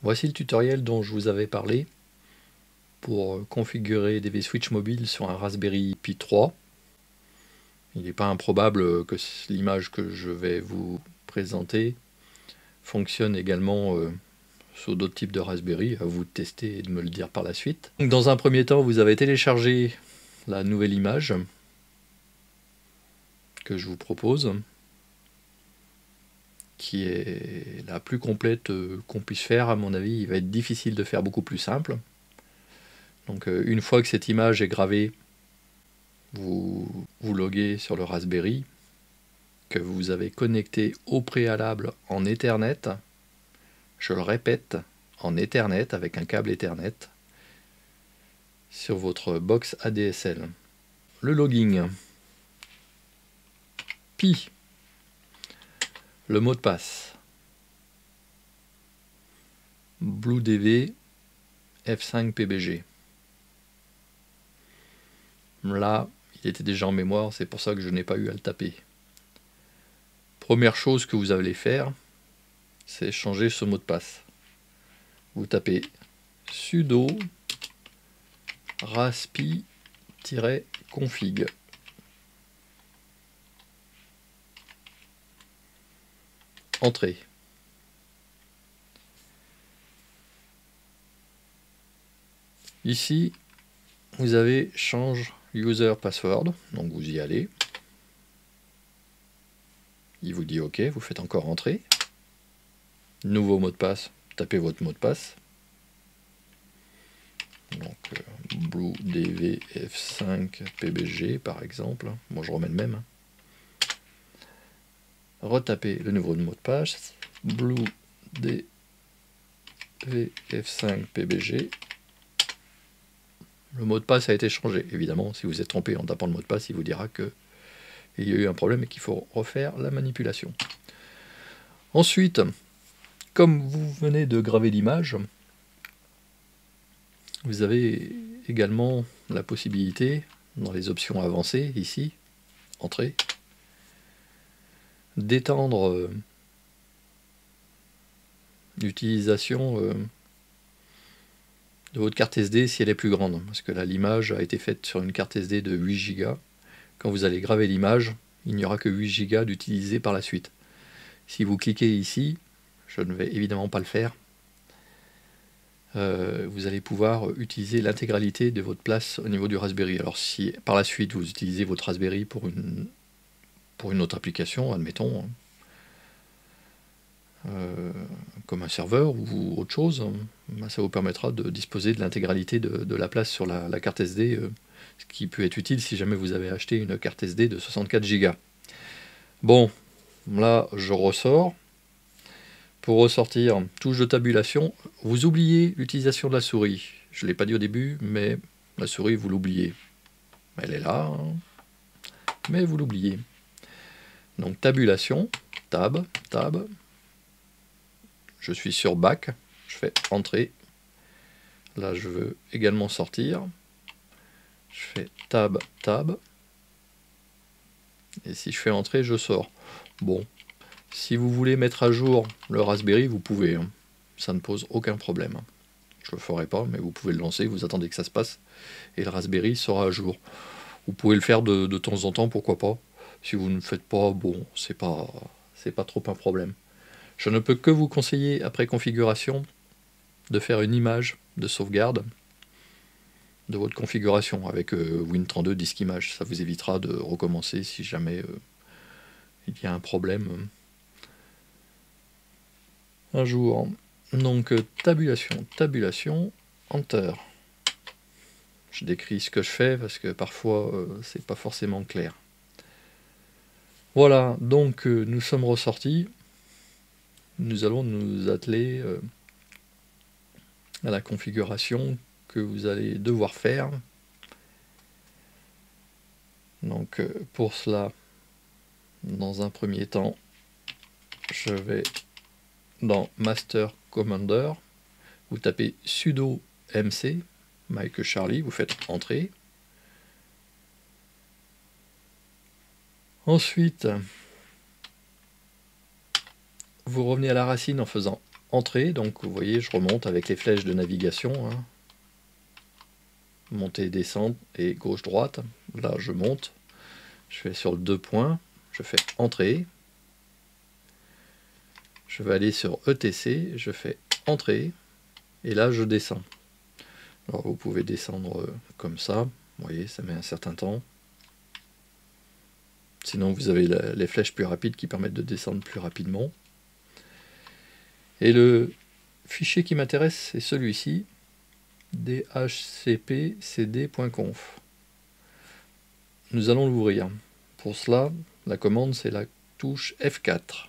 Voici le tutoriel dont je vous avais parlé pour configurer des vSwitch mobiles sur un Raspberry Pi 3. Il n'est pas improbable que l'image que je vais vous présenter fonctionne également sur d'autres types de Raspberry. À vous de tester et de me le dire par la suite. Donc, dans un premier temps, vous avez téléchargé la nouvelle image que je vous propose, qui est la plus complète qu'on puisse faire. À mon avis, il va être difficile de faire beaucoup plus simple. Donc une fois que cette image est gravée, vous vous loguez sur le Raspberry que vous avez connecté au préalable en Ethernet. Je le répète, en Ethernet avec un câble Ethernet sur votre box ADSL. Le logging. Pi. Le mot de passe. BlueDV F5PBG. Là, il était déjà en mémoire, c'est pour ça que je n'ai pas eu à le taper. Première chose que vous allez faire, c'est changer ce mot de passe. Vous tapez sudo raspi-config. Entrée. Ici, vous avez change user password, donc vous y allez. Il vous dit OK, vous faites encore entrer. Nouveau mot de passe, tapez votre mot de passe. Donc BlueDV F5PBG par exemple. Moi je remets le même. Retapez le nouveau mot de passe. BlueDV F5PBG. Le mot de passe a été changé. Évidemment, si vous êtes trompé en tapant le mot de passe, il vous dira qu'il y a eu un problème et qu'il faut refaire la manipulation. Ensuite, comme vous venez de graver l'image, vous avez également la possibilité, dans les options avancées, ici, entrée, d'étendre l'utilisation de votre carte SD si elle est plus grande. Parce que là, l'image a été faite sur une carte SD de 8 Go. Quand vous allez graver l'image, il n'y aura que 8 Go d'utiliser par la suite. Si vous cliquez ici, je ne vais évidemment pas le faire, vous allez pouvoir utiliser l'intégralité de votre place au niveau du Raspberry. Alors si par la suite vous utilisez votre Raspberry pour une autre application, admettons, comme un serveur ou autre chose, ça vous permettra de disposer de l'intégralité de la place sur la carte SD, ce qui peut être utile si jamais vous avez acheté une carte SD de 64 Go. Bon, là je ressors. Pour ressortir, touche de tabulation, vous oubliez l'utilisation de la souris. Je ne l'ai pas dit au début, mais la souris, vous l'oubliez. Elle est là, hein, mais vous l'oubliez. Donc tabulation, tab. Je suis sur back, je fais entrée. Là, je veux également sortir. Je fais tab. Et si je fais entrer, je sors. Bon. Si vous voulez mettre à jour le Raspberry, vous pouvez, hein. Ça ne pose aucun problème. Je ne le ferai pas, mais vous pouvez le lancer, vous attendez que ça se passe, et le Raspberry sera à jour. Vous pouvez le faire de temps en temps, pourquoi pas. Si vous ne le faites pas, bon, c'est pas trop un problème. Je ne peux que vous conseiller, après configuration, de faire une image de sauvegarde de votre configuration avec Win32 Disk Image. Ça vous évitera de recommencer si jamais il y a un problème un jour. Donc tabulation, Enter. Je décris ce que je fais parce que parfois c'est pas forcément clair. Voilà, donc nous sommes ressortis. Nous allons nous atteler à la configuration que vous allez devoir faire. Donc pour cela, dans un premier temps, je vais dans Master Commander, vous tapez sudo mc, Mike Charlie, vous faites entrer. Ensuite, vous revenez à la racine en faisant entrée, donc vous voyez, je remonte avec les flèches de navigation, hein. Monter, descendre et gauche-droite. Là, je monte, je fais sur le 2 points, je fais entrée. Je vais aller sur ETC, je fais entrée, et là, je descends. Alors, vous pouvez descendre comme ça, vous voyez, ça met un certain temps. Sinon, vous avez les flèches plus rapides qui permettent de descendre plus rapidement. Et le fichier qui m'intéresse, c'est celui-ci, dhcpcd.conf. Nous allons l'ouvrir. Pour cela, la commande, c'est la touche F4.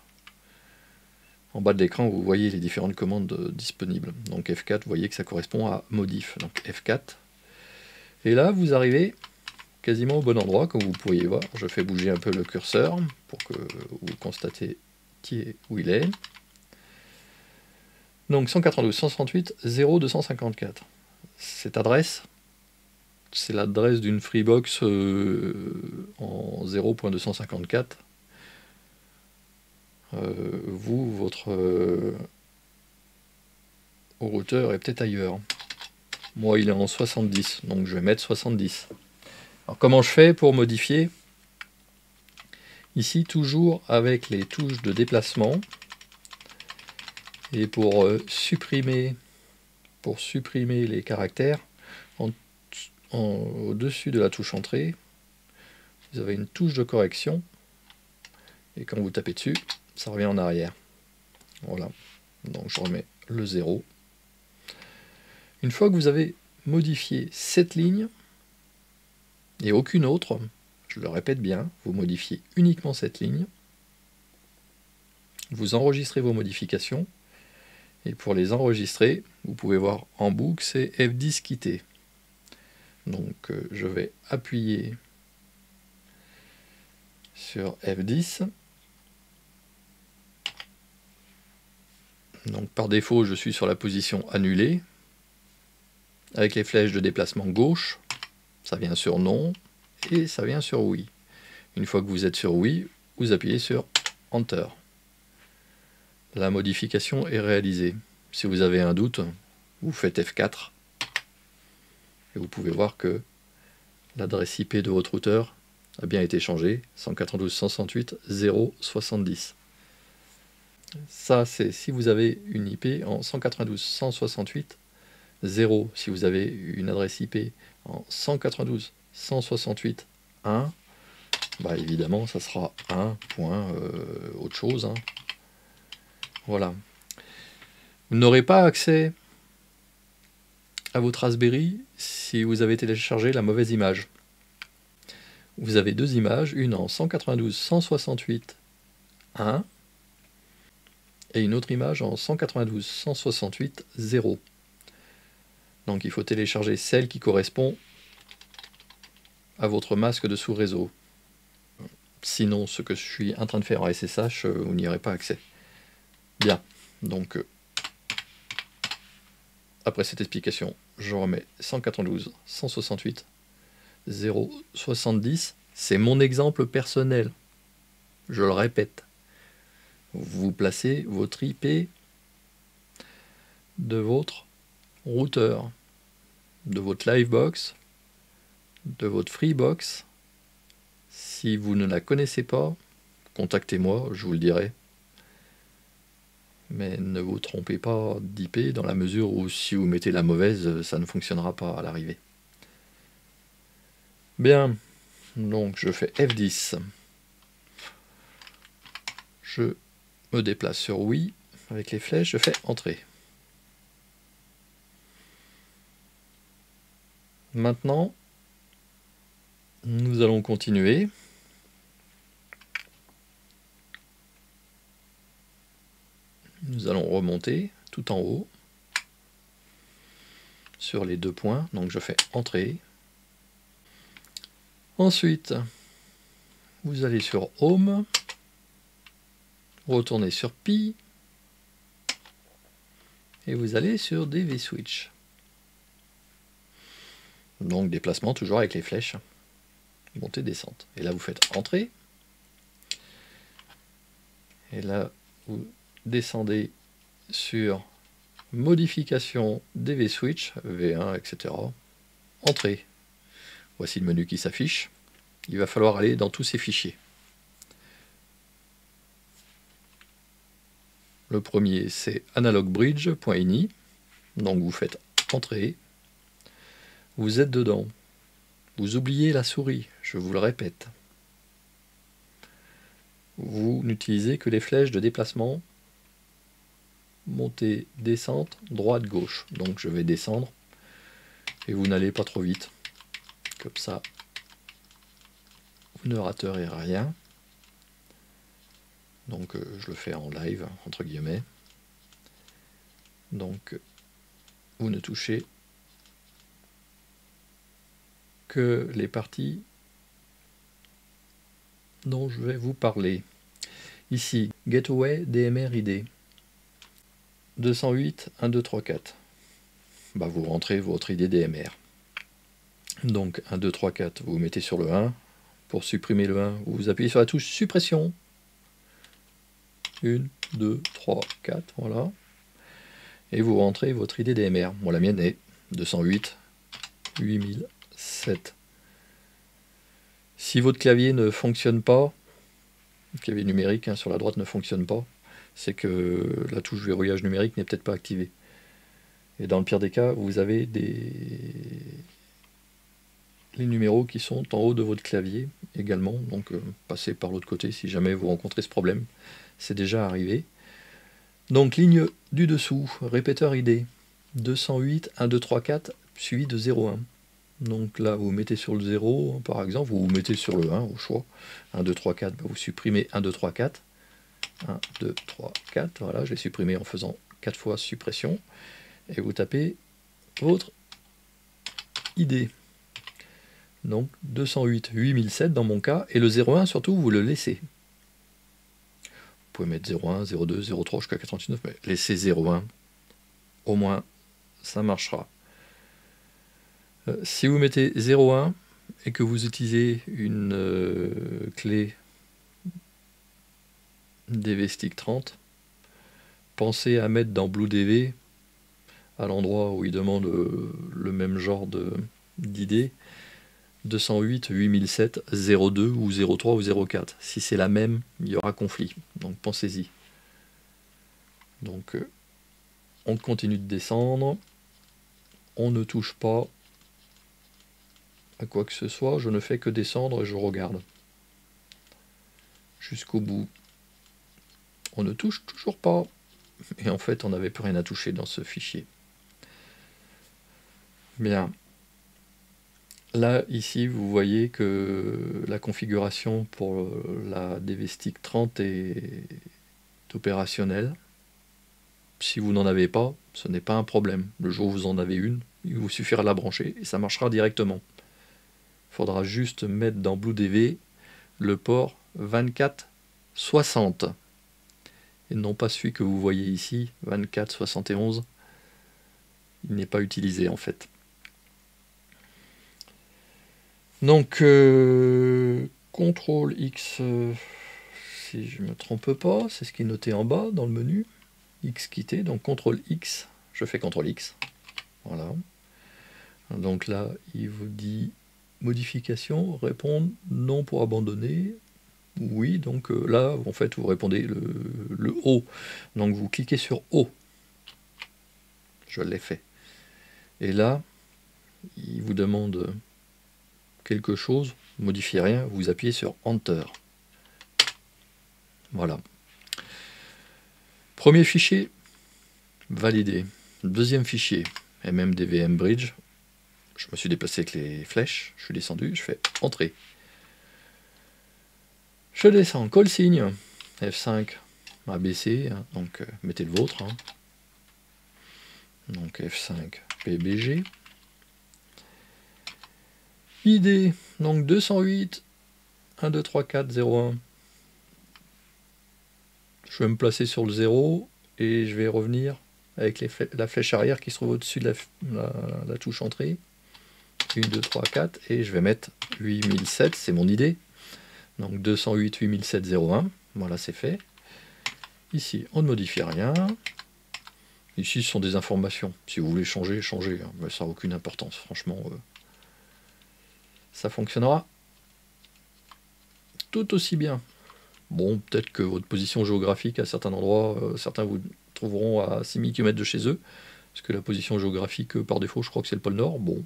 En bas de l'écran, vous voyez les différentes commandes disponibles. Donc F4, vous voyez que ça correspond à modif. Donc F4. Et là, vous arrivez quasiment au bon endroit, comme vous pourriez voir. Je fais bouger un peu le curseur pour que vous constatiez où il est. Donc 192.168.0.254. Cette adresse, c'est l'adresse d'une Freebox en 0.254. Votre routeur est peut-être ailleurs. Moi, il est en 70, donc je vais mettre 70. Alors, comment je fais pour modifier? Ici, toujours avec les touches de déplacement. Et pour supprimer les caractères, au-dessus de la touche entrée, vous avez une touche de correction. Et quand vous tapez dessus, ça revient en arrière. Voilà. Donc je remets le 0. Une fois que vous avez modifié cette ligne, et aucune autre, je le répète bien, vous modifiez uniquement cette ligne, vous enregistrez vos modifications, et pour les enregistrer, vous pouvez voir en boucle, c'est F10 quitter. Donc je vais appuyer sur F10. Donc par défaut, je suis sur la position annulée. Avec les flèches de déplacement gauche, ça vient sur non et ça vient sur oui. Une fois que vous êtes sur oui, vous appuyez sur Enter. La modification est réalisée. Si vous avez un doute, vous faites F4 et vous pouvez voir que l'adresse IP de votre routeur a bien été changée, 192.168.0.70. Ça, c'est si vous avez une IP en 192.168.0. Si vous avez une adresse IP en 192.168.1, bah évidemment, ça sera 1. Autre chose. Hein. Voilà. Vous n'aurez pas accès à votre Raspberry si vous avez téléchargé la mauvaise image. Vous avez deux images, une en 192.168.1 et une autre image en 192.168.0. Donc il faut télécharger celle qui correspond à votre masque de sous-réseau. Sinon, ce que je suis en train de faire en SSH, vous n'y aurez pas accès. Bien, donc après cette explication, je remets 192.168.0.70. C'est mon exemple personnel. Je le répète. Vous placez votre IP de votre routeur, de votre Livebox, de votre Freebox. Si vous ne la connaissez pas, contactez-moi, je vous le dirai. Mais ne vous trompez pas d'IP dans la mesure où si vous mettez la mauvaise, ça ne fonctionnera pas à l'arrivée. Bien, donc je fais F10. Je me déplace sur oui, avec les flèches, je fais Entrée. Maintenant, nous allons continuer. Nous allons remonter tout en haut sur les deux points. Donc je fais Entrée. Ensuite, vous allez sur Home, retournez sur Pi et vous allez sur DV Switch. Donc déplacement toujours avec les flèches. Montée, descente. Et là vous faites Entrée. Et là vous descendez sur modification DV switch, V1, etc. Entrée. Voici le menu qui s'affiche. Il va falloir aller dans tous ces fichiers. Le premier, c'est analogbridge.ini. Donc vous faites Entrée. Vous êtes dedans. Vous oubliez la souris, je vous le répète. Vous n'utilisez que les flèches de déplacement, montée, descente, droite, gauche. Donc je vais descendre et vous n'allez pas trop vite. Comme ça, vous ne raterez rien. Donc je le fais en live, entre guillemets. Donc vous ne touchez que les parties dont je vais vous parler. Ici, Gateway DMR ID 208 1234. Bah, vous rentrez votre ID DMR. Donc 1, 2, 3, 4, vous mettez sur le 1. Pour supprimer le 1, vous appuyez sur la touche suppression. 1, 2, 3, 4, voilà. Et vous rentrez votre ID DMR. Moi, la mienne est 208 8007. Si votre clavier ne fonctionne pas, le clavier numérique sur la droite ne fonctionne pas, c'est que la touche verrouillage numérique n'est peut-être pas activée. Et dans le pire des cas, vous avez les numéros qui sont en haut de votre clavier également. Donc passez par l'autre côté si jamais vous rencontrez ce problème. C'est déjà arrivé. Donc ligne du dessous, répéteur ID 208 1, 2, 3, 4 suivi de 01. Donc là, vous mettez sur le 0, par exemple, vous mettez sur le 1 au choix. 1, 2, 3, 4, vous supprimez 1, 2, 3, 4. 1, 2, 3, 4, voilà, je l'ai supprimé en faisant 4 fois suppression. Et vous tapez votre ID. Donc 208 8007 dans mon cas, et le 01 surtout, vous le laissez. Vous pouvez mettre 01, 02, 03 jusqu'à 99, mais laissez 01, au moins ça marchera. Si vous mettez 01 et que vous utilisez une clé DV-Stick 30, pensez à mettre dans BlueDV, à l'endroit où il demande le même genre d'idée, 208 8007 02 ou 03 ou 04. Si c'est la même, il y aura conflit. Donc pensez-y. Donc on continue de descendre. On ne touche pas à quoi que ce soit, je ne fais que descendre et je regarde. Jusqu'au bout. On ne touche toujours pas. Et en fait, on n'avait plus rien à toucher dans ce fichier. Bien. Là, ici, vous voyez que la configuration pour la DV-Stick 30 est opérationnelle. Si vous n'en avez pas, ce n'est pas un problème. Le jour où vous en avez une, il vous suffira de la brancher et ça marchera directement. Il faudra juste mettre dans BlueDV le port 2460 et non pas celui que vous voyez ici, 2471. Il n'est pas utilisé en fait. Donc CTRL X, si je ne me trompe pas, c'est ce qui est noté en bas dans le menu. X quitter, donc CTRL X, je fais CTRL X. Voilà. Donc là, il vous dit modification, répondre, non pour abandonner. Oui, donc là, en fait, vous répondez le O. Donc vous cliquez sur O. Je l'ai fait. Et là, il vous demande quelque chose, modifiez rien, vous appuyez sur Enter. Voilà. Premier fichier, validé. Deuxième fichier, MMDVM Bridge. Je me suis déplacé avec les flèches, je suis descendu, je fais Entrée. Je descends, call signe, F5, ABC, hein, donc mettez le vôtre. Hein. Donc F5, PBG. ID, donc 208, 1, 2, 3, 4, 0, 1. Je vais me placer sur le 0 et je vais revenir avec la flèche arrière qui se trouve au-dessus de la touche entrée. 1, 2, 3, 4 et je vais mettre 8007, c'est mon idée. Donc 208 8007 01, voilà c'est fait. Ici on ne modifie rien. Ici, ce sont des informations. Si vous voulez changer, changez. Hein. Mais ça n'a aucune importance. Franchement, ça fonctionnera tout aussi bien. Bon, peut-être que votre position géographique à certains endroits, certains vous trouveront à 6000 km de chez eux, parce que la position géographique, par défaut, je crois que c'est le pôle Nord. Bon,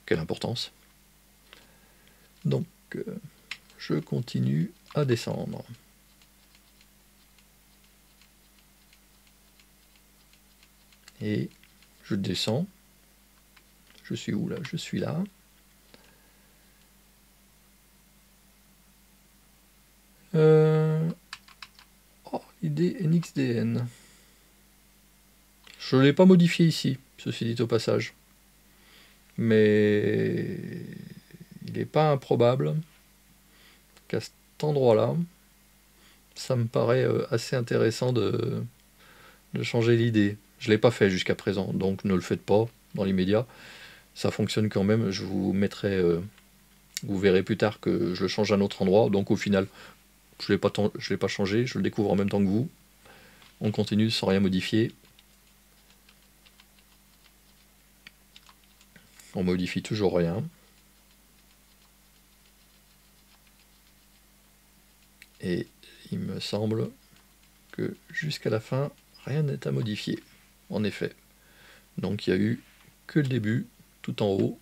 quelle importance. Donc, je continue à descendre. Et je descends. Je suis où là? Je suis là. Oh, ID NXDN. Je ne l'ai pas modifié ici, ceci dit au passage. Mais il n'est pas improbable qu'à cet endroit-là, ça me paraît assez intéressant de changer l'idée. Je ne l'ai pas fait jusqu'à présent, donc ne le faites pas dans l'immédiat. Ça fonctionne quand même, je vous mettrai... vous verrez plus tard que je le change à un autre endroit, donc au final, je ne l'ai pas changé, je le découvre en même temps que vous. On continue sans rien modifier. On modifie toujours rien. Et il me semble que jusqu'à la fin, rien n'est à modifier. En effet. Donc il y a eu que le début, tout en haut,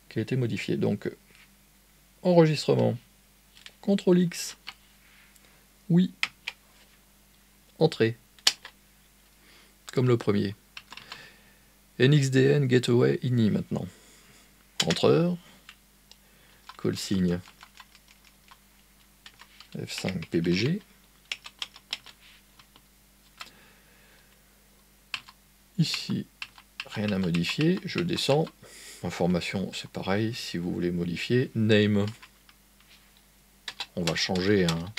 qui a été modifié. Donc, enregistrement. CTRL X. Oui. Entrée. Comme le premier. NXDN Gateway INI maintenant. Entrez. Call signe. F5 PBG. Ici, rien à modifier. Je descends. Information, c'est pareil. Si vous voulez modifier, name. On va changer un.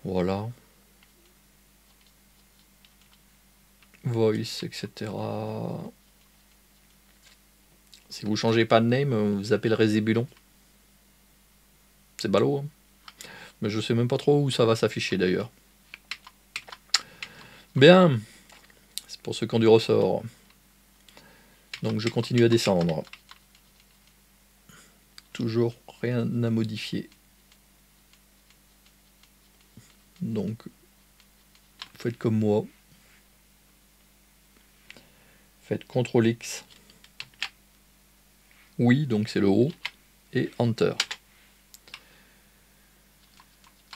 Voilà. Voice, etc. Si vous changez pas de name, vous appellerez Zébulon. C'est ballot, hein. Mais je sais même pas trop où ça va s'afficher d'ailleurs. Bien. C'est pour ceux qui ont du ressort. Donc je continue à descendre. Toujours rien à modifier. Donc, faites comme moi. Faites CTRL X. Oui, donc c'est le haut. Et Enter.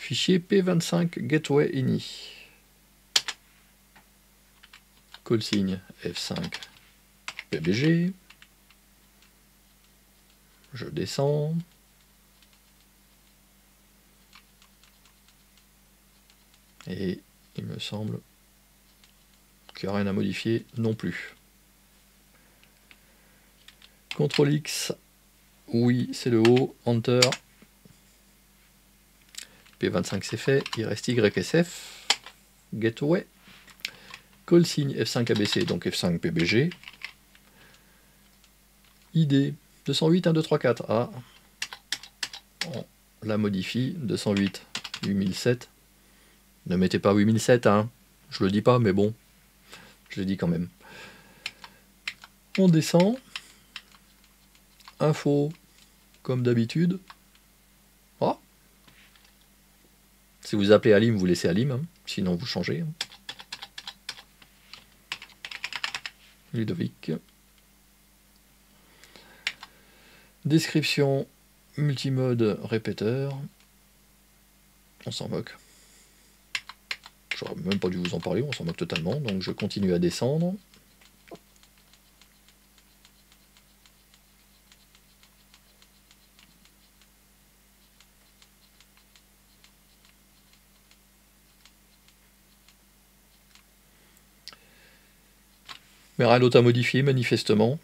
Fichier P25 Gateway INI. Call signe F5 PBG. Je descends. Et il me semble qu'il n'y a rien à modifier non plus. CTRL X. Oui, c'est le haut. Enter. P25 c'est fait. Il reste YSF. Gateway. Call signe F5 ABC, donc F5 PBG. ID 208 1234. Ah, on la modifie. 208 8007. Ne mettez pas 8007, hein. Je le dis pas, mais bon, je le dis quand même. On descend. Info, comme d'habitude. Ah. Si vous appelez Alim, vous laissez Alim, hein. Sinon vous changez. Hein. Ludovic. Description multimode répéteur. On s'en moque. J'aurais même pas dû vous en parler, on s'en moque totalement. Donc je continue à descendre. Mais rien d'autre à modifier manifestement.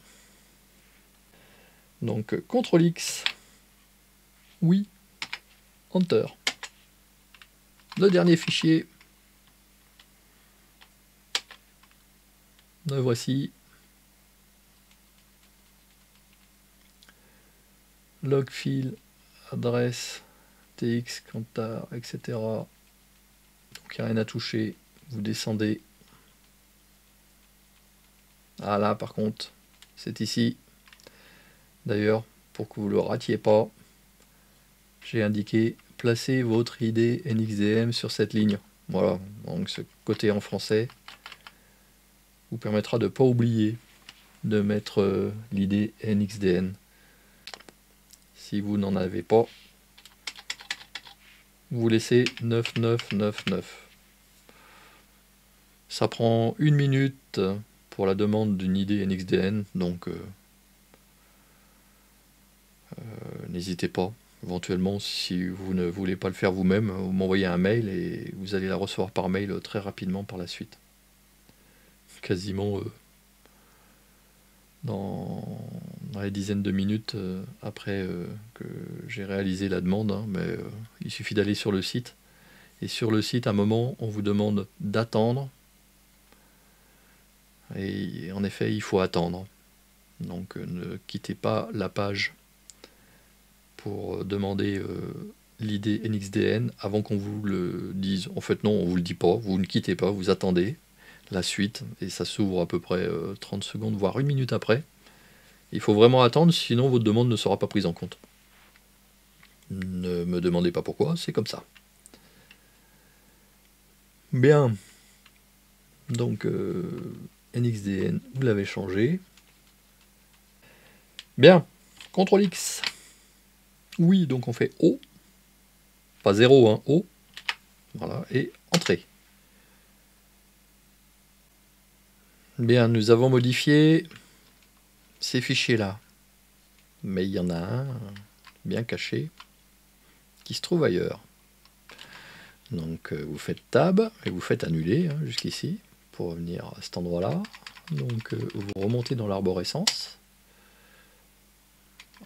Donc CTRL X. Oui. Enter. Le dernier fichier. Le voici. Logfile adresse TX, Kantar, etc. Donc il n'y a rien à toucher. Vous descendez. Ah là, par contre, c'est ici. D'ailleurs, pour que vous ne le ratiez pas, j'ai indiqué placez votre ID NXDM sur cette ligne. Voilà, donc ce côté en français vous permettra de ne pas oublier de mettre l'ID NXDN. Si vous n'en avez pas, vous laissez 9999. Ça prend 1 minute pour la demande d'une ID NXDN, donc n'hésitez pas. Éventuellement, si vous ne voulez pas le faire vous-même, vous m'envoyez un mail et vous allez la recevoir par mail très rapidement par la suite. Quasiment dans les dizaines de minutes après que j'ai réalisé la demande, hein, mais il suffit d'aller sur le site. Et sur le site, à un moment, on vous demande d'attendre. Et en effet, il faut attendre. Donc ne quittez pas la page pour demander l'ID NXDN avant qu'on vous le dise. En fait non, on vous le dit pas, vous ne quittez pas, vous attendez la suite et ça s'ouvre à peu près 30 secondes, voire 1 minute après. Il faut vraiment attendre, sinon votre demande ne sera pas prise en compte. Ne me demandez pas pourquoi, c'est comme ça. Bien. Donc NXDN, vous l'avez changé. Bien. CTRL X. Oui, donc on fait O. Pas 0, hein, O. Voilà, et Entrée. Bien, nous avons modifié ces fichiers-là. Mais il y en a un, bien caché, qui se trouve ailleurs. Donc vous faites Tab, et vous faites Annuler, hein, jusqu'ici, pour revenir à cet endroit-là. Donc vous remontez dans l'arborescence.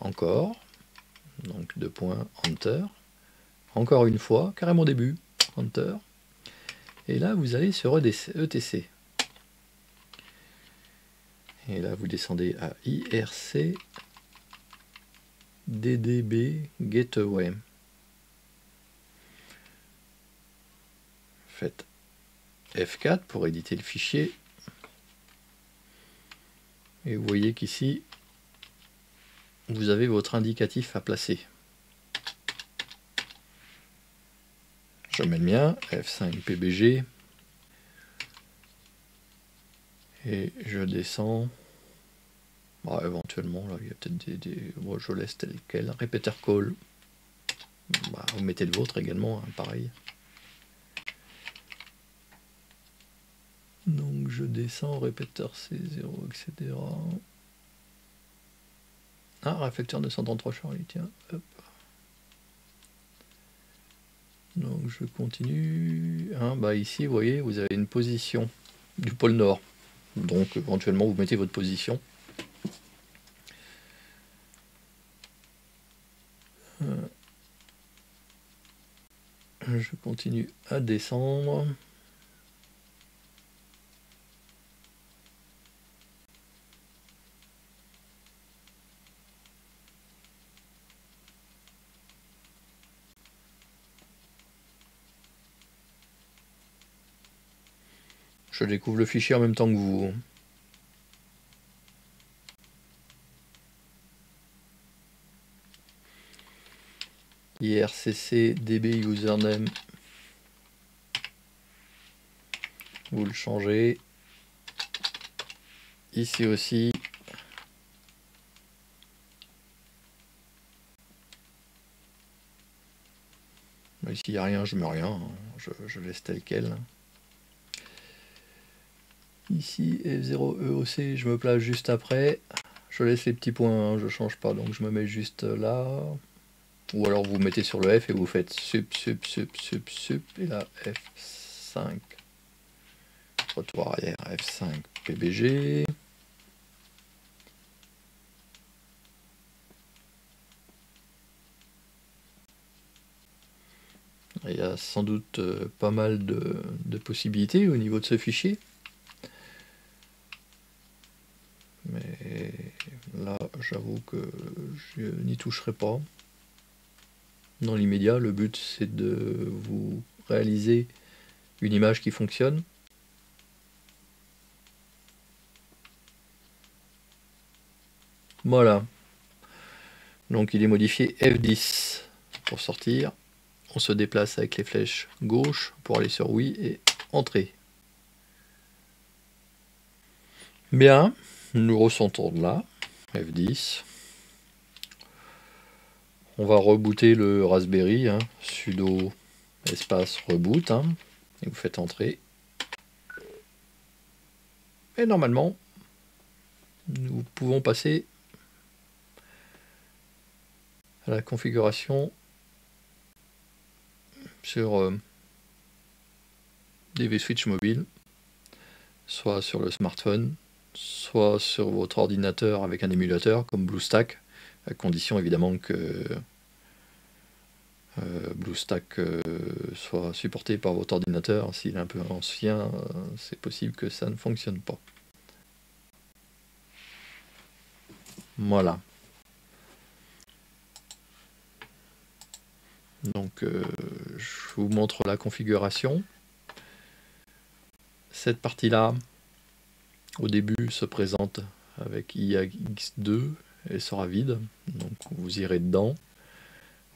Encore. Donc 2 points, Enter. Encore une fois, carrément au début, Enter. Et là, vous allez sur ETC. Et là, vous descendez à IRC DDB Gateway. Faites F4 pour éditer le fichier. Et vous voyez qu'ici, vous avez votre indicatif à placer. Je mets le mien, F5 PBG. Et je descends. Bah, éventuellement, là, il y a peut-être des... Moi, je laisse tel quel. Repeater call. Bah, vous mettez le vôtre également, hein, pareil. Donc je descends, répéteur C0, etc. Ah, réflecteur 233 Charlie, tiens, hop. Donc je continue. Hein, bah ici, vous voyez, vous avez une position du pôle Nord. Donc éventuellement, vous mettez votre position. Je continue à descendre. Je découvre le fichier en même temps que vous. IRCC DB username. Vous le changez. Ici aussi. Ici, il n'y a rien, je mets rien. Je laisse tel quel. Ici, F0EOC, je me place juste après. Je laisse les petits points, hein, je change pas, donc je me mets juste là. Ou alors vous mettez sur le F et vous faites sup, et là F5. Retour arrière, F5 PBG. Il y a sans doute pas mal de possibilités au niveau de ce fichier. Mais là, j'avoue que je n'y toucherai pas. dans l'immédiat. Le but, c'est de vous réaliser une image qui fonctionne. Voilà. Donc il est modifié F10 pour sortir. On se déplace avec les flèches gauche pour aller sur oui et entrer. Bien, nous ressentons de là, F10. On va rebooter le Raspberry, sudo espace reboot, et vous faites entrer. Et normalement, nous pouvons passer à la configuration sur DV Switch mobile, soit sur le smartphone, soit sur votre ordinateur avec un émulateur comme BlueStack, à condition évidemment que BlueStack soit supporté par votre ordinateur. S'il est un peu ancien, c'est possible que ça ne fonctionne pas. Voilà. Donc je vous montre la configuration. Cette partie-là, au début, se présente avec IAX2 et sera vide. Donc vous irez dedans.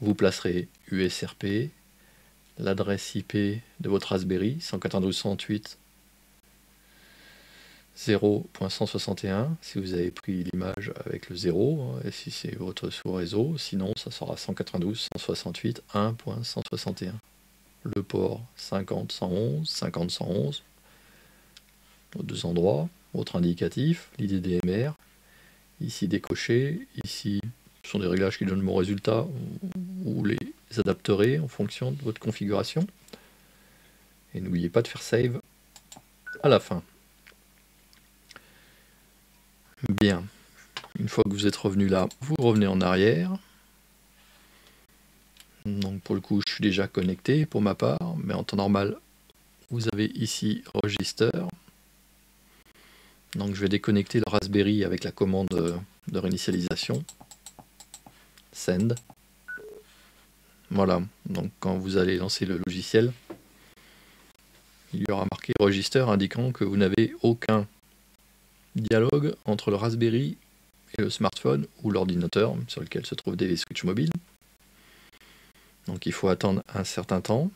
Vous placerez USRP, l'adresse IP de votre Raspberry, 192.168.0.161, si vous avez pris l'image avec le 0, et si c'est votre sous-réseau, sinon ça sera 192.168.1.161. Le port 50.111, 50.111, aux deux endroits, votre indicatif, l'IDDMR, ici décoché, ici ce sont des réglages qui donnent mon résultat, vous les adapterez en fonction de votre configuration. Et n'oubliez pas de faire save à la fin. Bien, une fois que vous êtes revenu là, vous revenez en arrière. Donc pour le coup, je suis déjà connecté pour ma part, mais en temps normal, vous avez ici Register. Donc je vais déconnecter le Raspberry avec la commande de réinitialisation. Send. Voilà, donc quand vous allez lancer le logiciel, il y aura marqué Register indiquant que vous n'avez aucun dialogue entre le Raspberry et le smartphone ou l'ordinateur sur lequel se trouve DV Switch mobile. Donc il faut attendre un certain temps,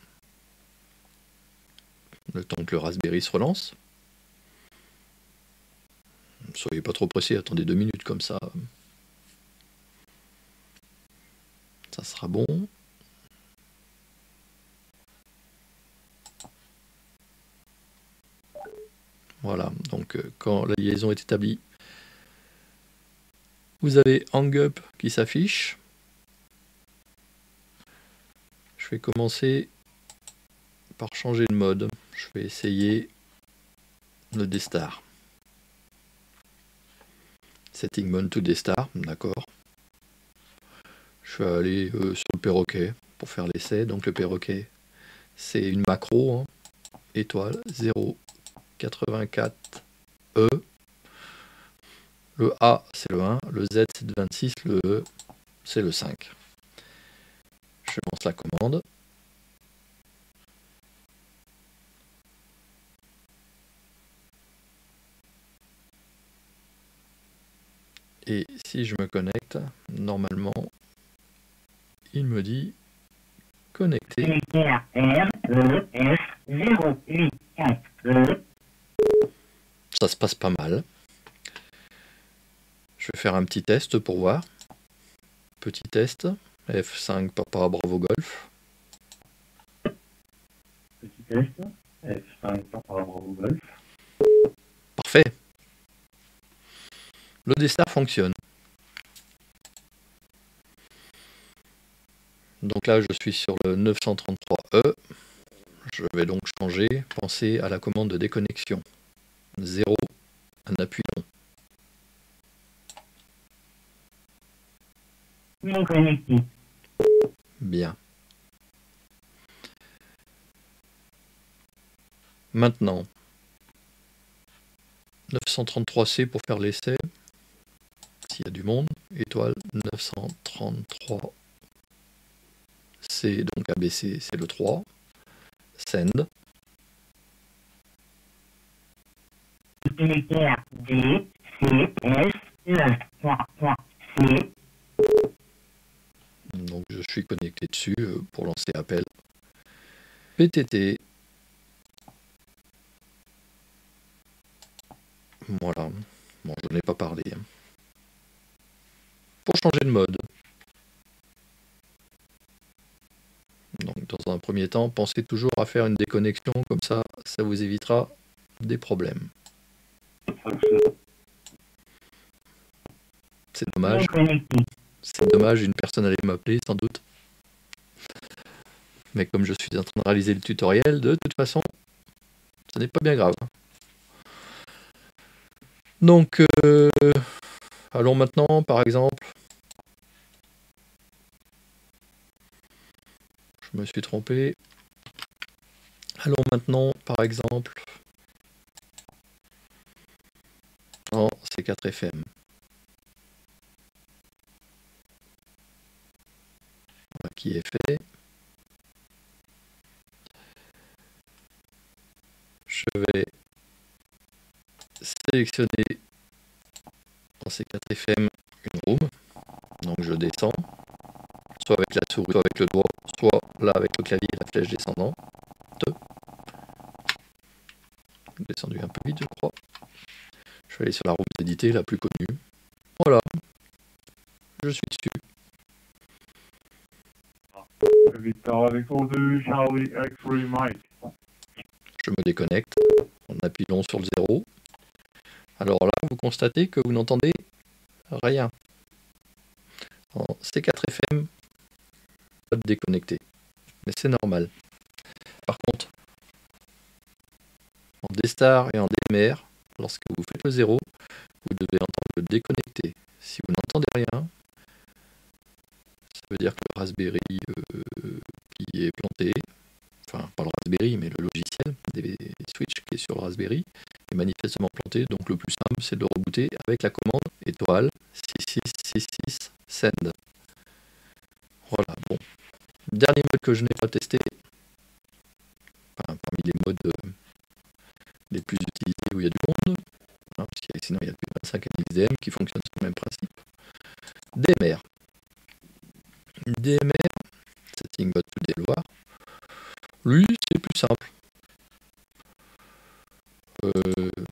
le temps que le Raspberry se relance. Ne soyez pas trop pressé, attendez 2 minutes comme ça. Ça sera bon. Voilà, donc quand la liaison est établie, vous avez Hang Up qui s'affiche. Je vais commencer par changer de mode. Je vais essayer le D-Star. Setting mode to D-Star, d'accord. Je vais aller sur le perroquet pour faire l'essai. Donc le perroquet, c'est une macro, étoile 084E. Le A, c'est le 1, le Z, c'est le 26, le E, c'est le 5. Je lance la commande. Et si je me connecte, normalement, il me dit connecté. Ça se passe pas mal. Je vais faire un petit test pour voir. Petit test. F5 Papa Bravo Golf. Petit test. F5 Papa Bravo Golf. Parfait. Le D-Star fonctionne. Donc là, je suis sur le 933E. Je vais donc changer, penser à la commande de déconnexion. 0, un appui long. Non connecté. Bien. Maintenant, 933C pour faire l'essai. S'il y a du monde, étoile 933C. c'est donc ABC, c'est le 3. Send. Utilitaire D, C, S, E, C. Donc je suis connecté dessus pour lancer appel. PTT. Voilà. Bon, je n'ai pas parlé. Pour changer de mode. Donc dans un premier temps, pensez toujours à faire une déconnexion, comme ça vous évitera des problèmes. C'est dommage. C'est dommage, une personne allait m'appeler sans doute. Mais comme je suis en train de réaliser le tutoriel, de toute façon, ce n'est pas bien grave. Donc, allons maintenant, par exemple. Je me suis trompé. Allons maintenant, par exemple, en C4FM. Voilà qui est fait. Je vais sélectionner en C4FM une room. Donc je descends, soit avec la souris, soit avec le doigt, soit là avec le clavier et la flèche descendante. Descendu un peu vite, je crois. Je vais aller sur la room d'éditer, la plus connue. Voilà. Je suis dessus. Victor Alexandre Charlie X-Ray Mike. Je me déconnecte en appuyant sur le 0. Alors là, vous constatez que vous n'entendez rien. En C4FM, pas de déconnecté. Mais c'est normal. Par contre, en D-Star et en DMR, lorsque vous faites le 0, vous devez entendre le déconnecté. Si vous n'entendez rien, ça veut dire que le Raspberry qui est planté, enfin pas le Raspberry mais le logiciel des switches qui est sur le Raspberry est manifestement planté. Donc le plus simple c'est de le rebooter avec la commande étoile 6666 send. Voilà, bon. Dernier mode que je n'ai pas testé, enfin, parmi les modes les plus utilisés où il y a du monde, hein, parce que sinon il y a plus de 25 NXDM qui fonctionnent sur le même principe. DMR. DMR, Setting Mode to Deloir. Lui, c'est plus simple.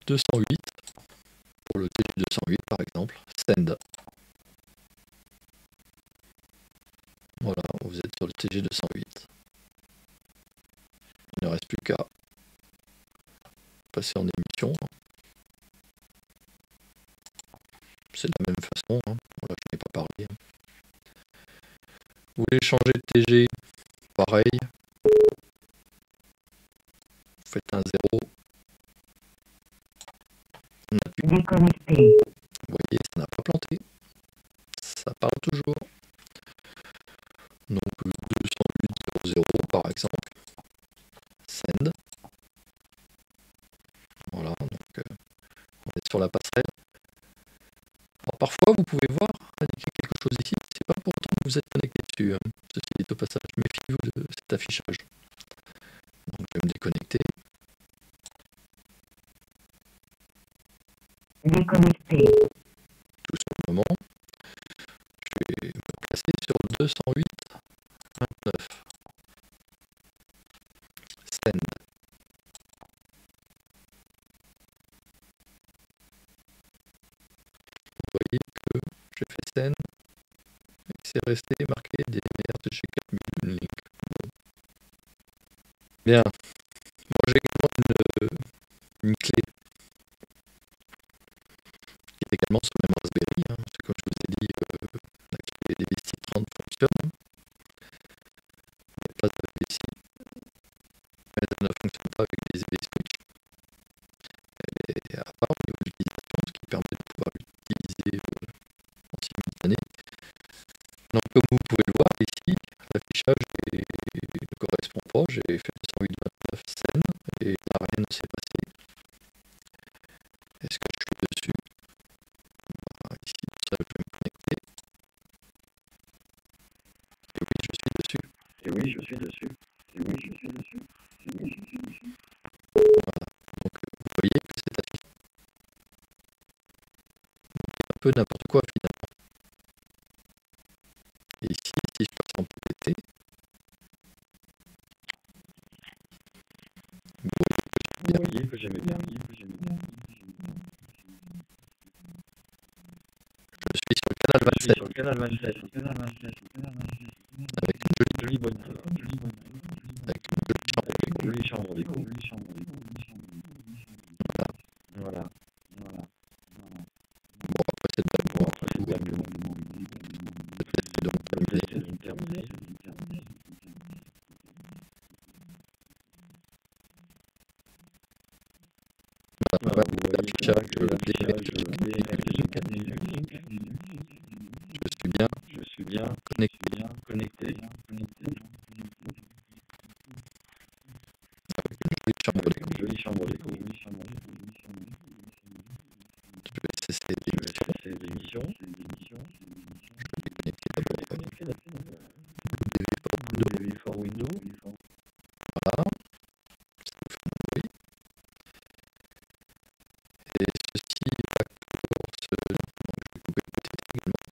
208, pour le TG208 par exemple, send. Voilà, vous êtes sur le TG208. Il ne reste plus qu'à passer en émission. C'est de la même façon, hein. Voilà, je n'ai pas parlé. Vous voulez changer de TG, pareil. Vous faites un 0. On appuie. Déconnecté. Vous voyez, ça n'a pas planté. Ça parle toujours. Donc 208.00 par exemple. Send. Voilà, donc on est sur la passerelle. Alors parfois vous pouvez voir indiquer quelque chose ici, c'est pas pour autant que vous êtes connecté dessus. Hein. Ceci est au passage, méfiez-vous de cet affichage. Donc je vais me déconnecter. Déconnecté. Tout simplement. Je vais me placer sur 208.29. Send. Vous voyez que je fais send et c'est resté marqué DMR TG4000 link. Bon. Bien. Moi j'ai également une clé qui est également sur le même Raspberry, hein, parce que comme je vous ai dit, la clé des DSI30 fonctionne. Mais pas de DSI. Mais elle ne fonctionne pas avec des EV switch. Et à part au niveau de l'utilisation, ce qui permet de pouvoir l'utiliser en simultané. Donc comme vous pouvez le voir ici, l'affichage ne correspond pas. J'ai fait 208.29 send et là rien ne s'est passé. Est-ce que je suis dessus? Ici, ça, je vais me connecter. Et oui, je suis dessus. Et oui. Je suis sur le canal 27 avec une jolie chambre d'écho. Voilà. Bon, après cette table, le test est donc terminé. Voilà, l'affichage je suis bien connecté. Avec une jolie chambre d'écho. Je vais cesser l'émission. Je vais déconnecter d'abord le DV for Windows. Voilà. Ça vous fait un bruit. Et ceci va clore ce... Donc, je vais couper le petit également.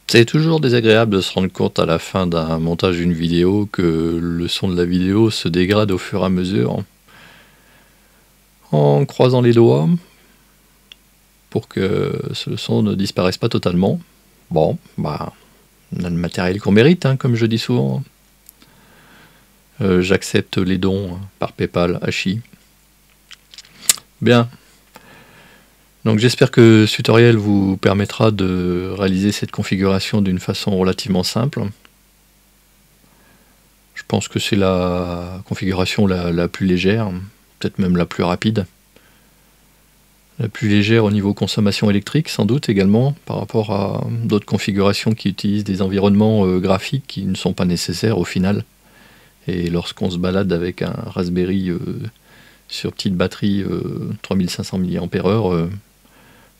C'est toujours désagréable de se rendre compte à la fin d'un montage d'une vidéo que le son de la vidéo se dégrade au fur et à mesure. En croisant les doigts pour que ce son ne disparaisse pas totalement. Bon, bah, on a le matériel qu'on mérite, hein, comme je dis souvent. J'accepte les dons par PayPal, Hachi. Bien. Donc j'espère que ce tutoriel vous permettra de réaliser cette configuration d'une façon relativement simple. Je pense que c'est la configuration la plus légère, peut-être même la plus rapide. La plus légère au niveau consommation électrique, sans doute également, par rapport à d'autres configurations qui utilisent des environnements graphiques qui ne sont pas nécessaires au final. Et lorsqu'on se balade avec un Raspberry sur petite batterie 3500 mAh,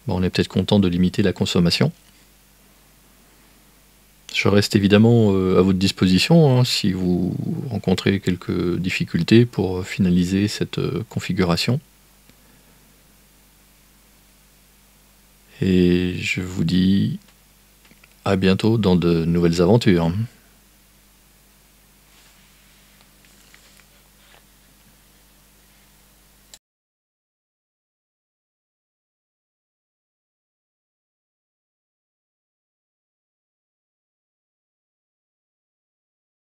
on est peut-être content de limiter la consommation. Je reste évidemment à votre disposition hein, si vous rencontrez quelques difficultés pour finaliser cette configuration. Et je vous dis à bientôt dans de nouvelles aventures.